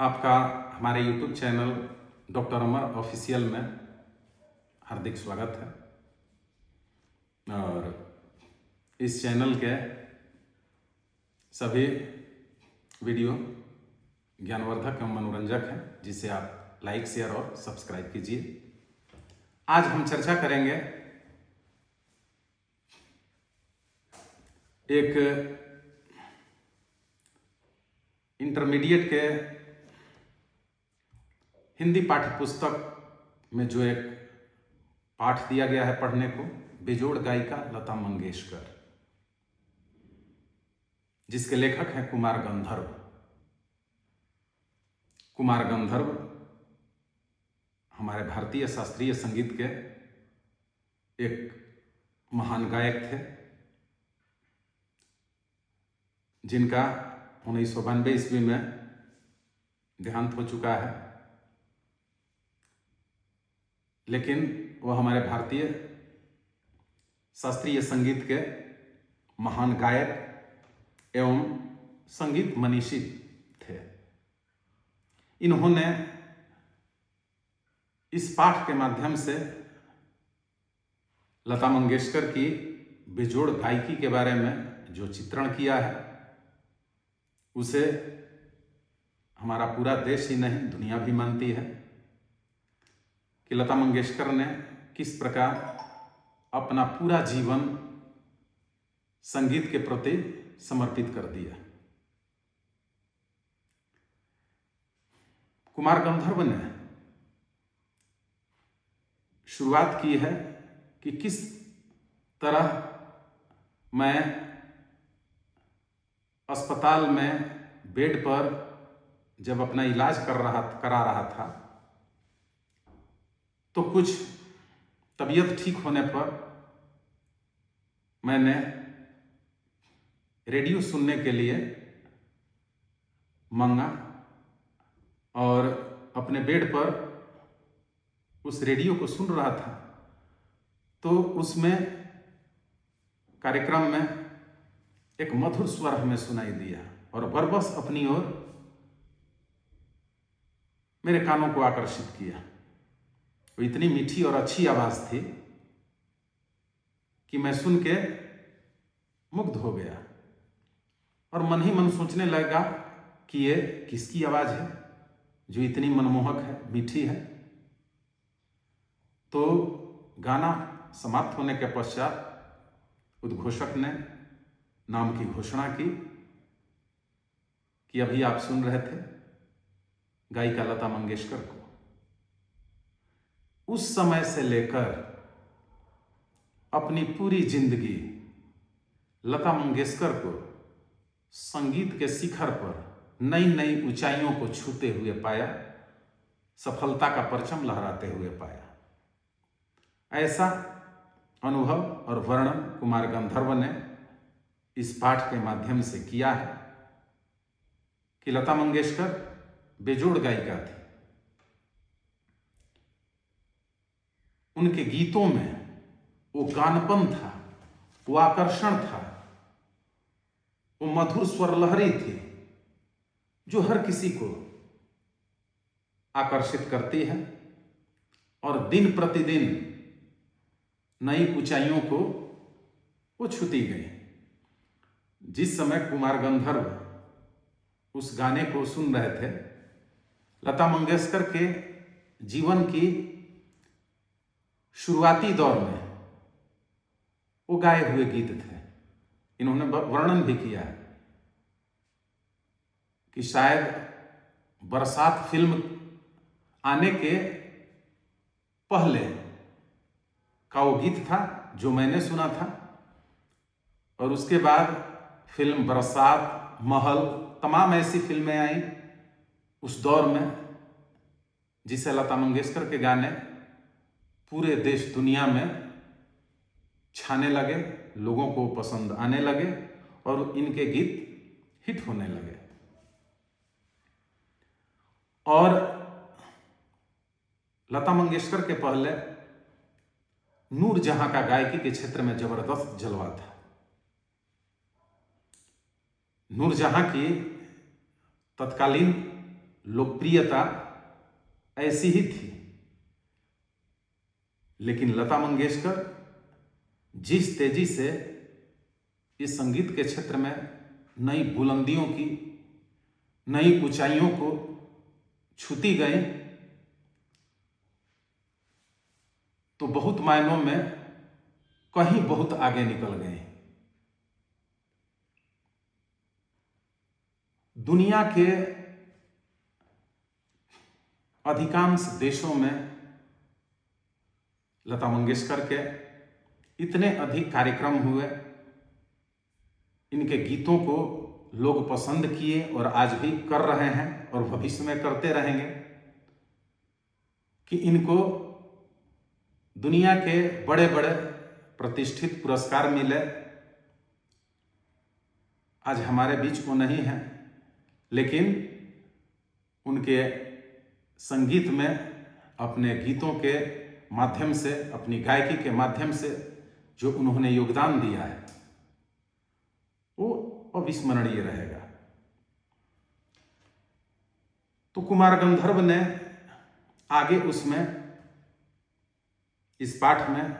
आपका हमारे YouTube channel doctor अमर official में हार्दिक स्वागत है। और इस चैनल के सभी वीडियो ज्ञानवर्धक एवं मनोरंजक हैं, जिसे आप लाइक, शेयर और सब्सक्राइब कीजिए। आज हम चर्चा करेंगे एक इंटरमीडिएट के हिंदी पाठ्य पुस्तक में जो एक पाठ दिया गया है पढ़ने को, बेजोड़ गायिका लता मंगेशकर, जिसके लेखक हैं कुमार गंधर्व। कुमार गंधर्व हमारे भारतीय शास्त्रीय संगीत के एक महान गायक थे, जिनका 1992 ईस्वी में देहांत हो चुका है। लेकिन वह हमारे भारतीय शास्त्रीय संगीत के महान गायक एवं संगीत मनीषी थे। इन्होंने इस पाठ के माध्यम से लता मंगेशकर की बेजोड़ गायकी के बारे में जो चित्रण किया है, उसे हमारा पूरा देश ही नहीं, दुनिया भी मानती है कि लता मंगेशकर ने किस प्रकार अपना पूरा जीवन संगीत के प्रति समर्पित कर दिया। कुमार गंधर्व ने शुरुआत की है कि किस तरह मैं अस्पताल में बेड पर जब अपना इलाज करा रहा था, तो कुछ तबीयत ठीक होने पर मैंने रेडियो सुनने के लिए मांगा और अपने बेड पर उस रेडियो को सुन रहा था। तो उसमें कार्यक्रम में एक मधुर स्वर हमें सुनाई दिया और बरबस अपनी ओर मेरे कानों को आकर्षित किया। वो इतनी मीठी और अच्छी आवाज थी कि मैं सुन के मुग्ध हो गया और मन ही मन सोचने लगा कि ये किसकी आवाज है जो इतनी मनमोहक है, मीठी है। तो गाना समाप्त होने के पश्चात उद्घोषक ने नाम की घोषणा की कि अभी आप सुन रहे थे गायिका लता मंगेशकर को। उस समय से लेकर अपनी पूरी जिंदगी लता मंगेशकर को संगीत के शिखर पर नई नई ऊंचाइयों को छूते हुए पाया, सफलता का परचम लहराते हुए पाया। ऐसा अनुभव और वर्णन कुमार गंधर्व ने इस पाठ के माध्यम से किया है कि लता मंगेशकर बेजोड़ गायिका थी। उनके गीतों में वो गानपन था, वो आकर्षण था, वो मधुर स्वर लहरी थी जो हर किसी को आकर्षित करती है और दिन प्रतिदिन नई ऊंचाइयों को वो छूती गई। जिस समय कुमार गंधर्व उस गाने को सुन रहे थे, लता मंगेशकर के जीवन की शुरुआती दौर में वो गाए हुए गीत थे। इन्होंने वर्णन भी किया है कि शायद बरसात फिल्म आने के पहले का वो गीत था जो मैंने सुना था, और उसके बाद फिल्म बरसात, महल, तमाम ऐसी फिल्में आई उस दौर में, जिसे लता मंगेशकर के गाने पूरे देश दुनिया में छाने लगे, लोगों को पसंद आने लगे और इनके गीत हिट होने लगे। और लता मंगेशकर के पहले नूरजहां का गायकी के क्षेत्र में जबरदस्त जलवा था। नूरजहां की तत्कालीन लोकप्रियता ऐसी ही थी। लेकिन लता मंगेशकर जिस तेजी से इस संगीत के क्षेत्र में नई बुलंदियों की, नई ऊंचाइयों को छूती गई, तो बहुत मायनों में कहीं बहुत आगे निकल गए। दुनिया के अधिकांश देशों में लता मंगेशकर के इतने अधिक कार्यक्रम हुए, इनके गीतों को लोग पसंद किए और आज भी कर रहे हैं और भविष्य में करते रहेंगे, कि इनको दुनिया के बड़े बड़े प्रतिष्ठित पुरस्कार मिले। आज हमारे बीच वो नहीं है, लेकिन उनके संगीत में अपने गीतों के माध्यम से, अपनी गायकी के माध्यम से जो उन्होंने योगदान दिया है वो अविस्मरणीय रहेगा। तो कुमार गंधर्व ने आगे उसमें, इस पाठ में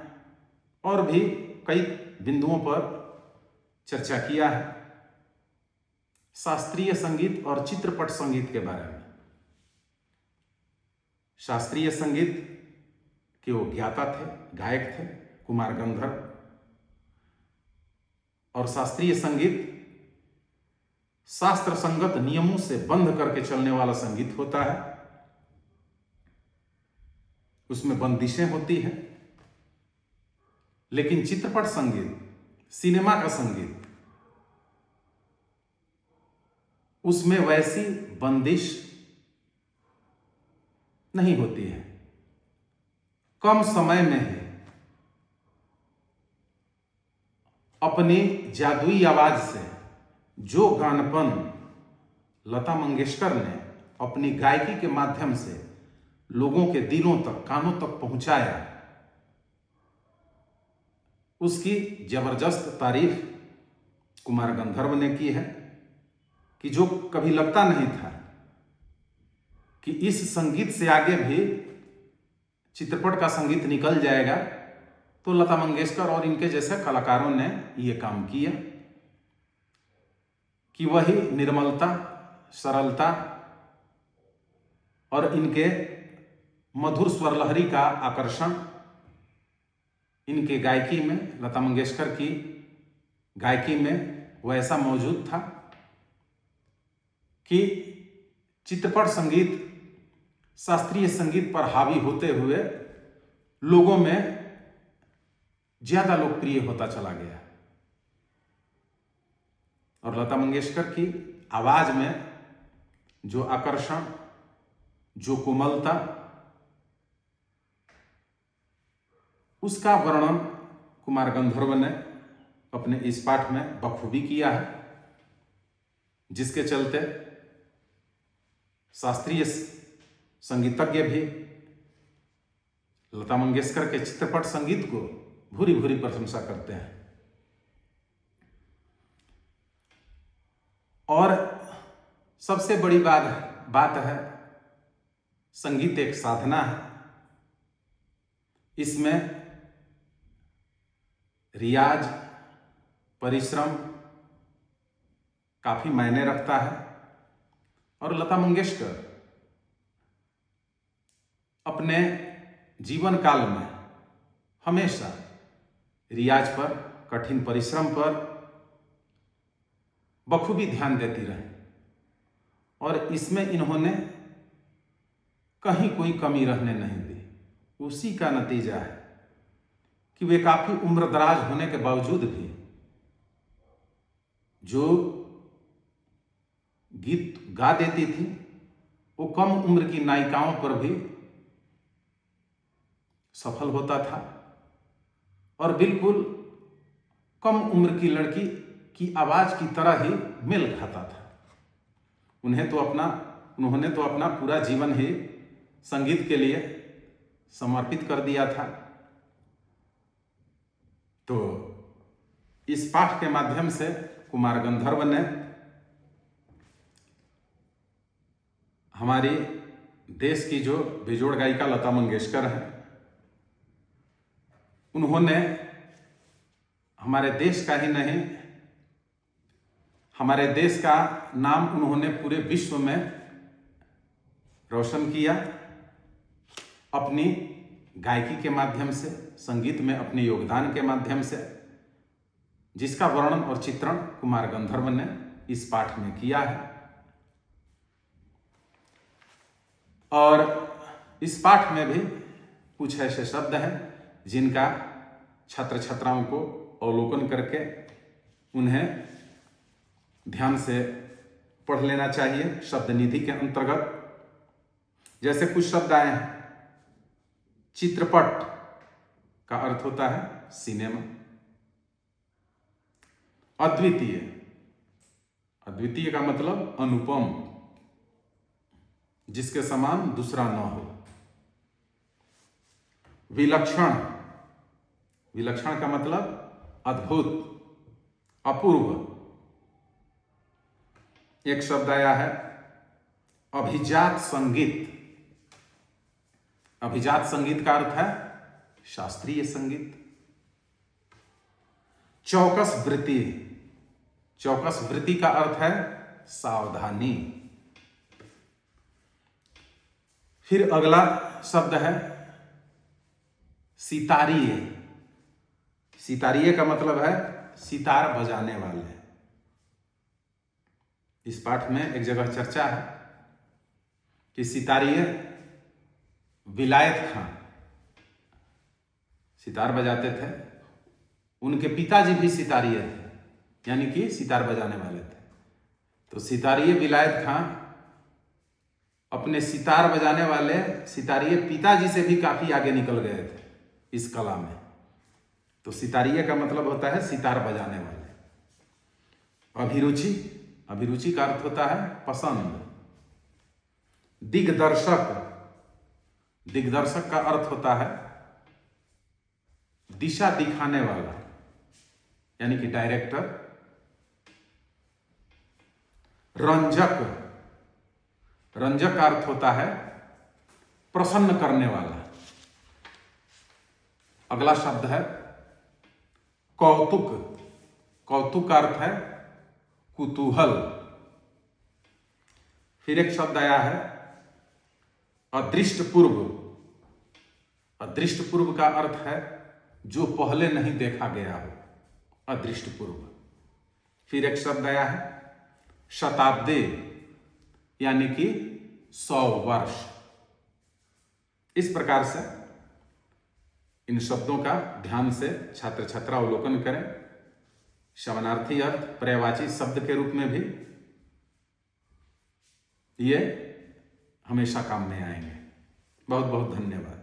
और भी कई बिंदुओं पर चर्चा किया है, शास्त्रीय संगीत और चित्रपट संगीत के बारे में। शास्त्रीय संगीत के वो ज्ञाता थे, गायक थे कुमार गंधर्व, और शास्त्रीय संगीत शास्त्र संगत नियमों से बंध करके चलने वाला संगीत होता है। उसमें बंदिशें होती हैं। लेकिन चित्रपट संगीत, सिनेमा का संगीत, उसमें वैसी बंदिश नहीं होती है। कम समय में ही अपनी जादुई आवाज से जो गानपन लता मंगेशकर ने अपनी गायकी के माध्यम से लोगों के दिलों तक, कानों तक पहुंचाया, उसकी जबरदस्त तारीफ कुमार गंधर्व ने की है, कि जो कभी लगता नहीं था कि इस संगीत से आगे भी चित्रपट का संगीत निकल जाएगा, तो लता मंगेशकर और इनके जैसे कलाकारों ने ये काम किया कि वही निर्मलता, सरलता और इनके मधुर स्वर लहरी का आकर्षण इनके गायकी में, लता मंगेशकर की गायकी में वैसा मौजूद था कि चित्रपट संगीत शास्त्रीय संगीत पर हावी होते हुए लोगों में ज्यादा लोकप्रिय होता चला गया। और लता मंगेशकर की आवाज में जो आकर्षण, जो कोमलता, उसका वर्णन कुमार गंधर्व ने अपने इस पाठ में बखूबी किया है, जिसके चलते शास्त्रीय संगीतज्ञ भी लता मंगेशकर के चित्रपट संगीत को भूरी भूरी प्रशंसा करते हैं। और सबसे बड़ी बात है, संगीत एक साधना है। इसमें रियाज, परिश्रम काफी मायने रखता है। और लता मंगेशकर अपने जीवन काल में हमेशा रियाज पर, कठिन परिश्रम पर बखूबी ध्यान देती रही, और इसमें इन्होंने कहीं कोई कमी रहने नहीं दी। उसी का नतीजा है कि वे काफी उम्रदराज होने के बावजूद भी जो गीत गा देती थी, वो कम उम्र की नायिकाओं पर भी सफल होता था, और बिल्कुल कम उम्र की लड़की की आवाज की तरह ही मेल खाता था। उन्होंने तो अपना पूरा जीवन ही संगीत के लिए समर्पित कर दिया था। तो इस पाठ के माध्यम से कुमार गंधर्व ने हमारी देश की जो बेजोड़ गायिका लता मंगेशकर हैं, उन्होंने हमारे देश का ही नहीं, हमारे देश का नाम उन्होंने पूरे विश्व में रोशन किया अपनी गायकी के माध्यम से, संगीत में अपने योगदान के माध्यम से, जिसका वर्णन और चित्रण कुमार गंधर्व ने इस पाठ में किया है। और इस पाठ में भी कुछ ऐसे शब्द हैं जिनका छात्र छात्राओं को अवलोकन करके उन्हें ध्यान से पढ़ लेना चाहिए शब्द निधि के अंतर्गत। जैसे कुछ शब्द आए हैं। चित्रपट का अर्थ होता है सिनेमा। अद्वितीय, अद्वितीय का मतलब अनुपम, जिसके समान दूसरा न हो। विलक्षण, विलक्षण का मतलब अद्भुत, अपूर्व। एक शब्द आया है अभिजात संगीत। अभिजात संगीत का अर्थ है शास्त्रीय संगीत। चौकस वृत्ति, चौकस वृत्ति का अर्थ है सावधानी। फिर अगला शब्द है सितारिये। सितारिये का मतलब है सितार बजाने वाले। इस पाठ में एक जगह चर्चा है कि सितारिये विलायत खां सितार बजाते थे, उनके पिताजी भी सितारिये थे, यानी कि सितार बजाने वाले थे। तो सितारिये विलायत खां अपने सितार बजाने वाले सितारिये पिताजी से भी काफी आगे निकल गए थे इस कला में। तो सितारिये का मतलब होता है सितार बजाने वाले। अभिरुचि, अभिरुचि का अर्थ होता है पसंद। दिग्दर्शक, दिग्दर्शक का अर्थ होता है दिशा दिखाने वाला, यानी कि डायरेक्टर। रंजक, रंजक का अर्थ होता है प्रसन्न करने वाला। अगला शब्द है कौतुक। कौतुक का अर्थ है कुतूहल। फिर एक शब्द आया है अदृष्टपूर्व। अदृष्टपूर्व का अर्थ है जो पहले नहीं देखा गया हो, अदृष्टपूर्व। फिर एक शब्द आया है शताब्दी, यानी कि 100 वर्ष। इस प्रकार से इन शब्दों का ध्यान से छात्र छात्रा अवलोकन करें। समानार्थी अर्थ पर्यायवाची शब्द के रूप में भी ये हमेशा काम में आएंगे। बहुत बहुत धन्यवाद।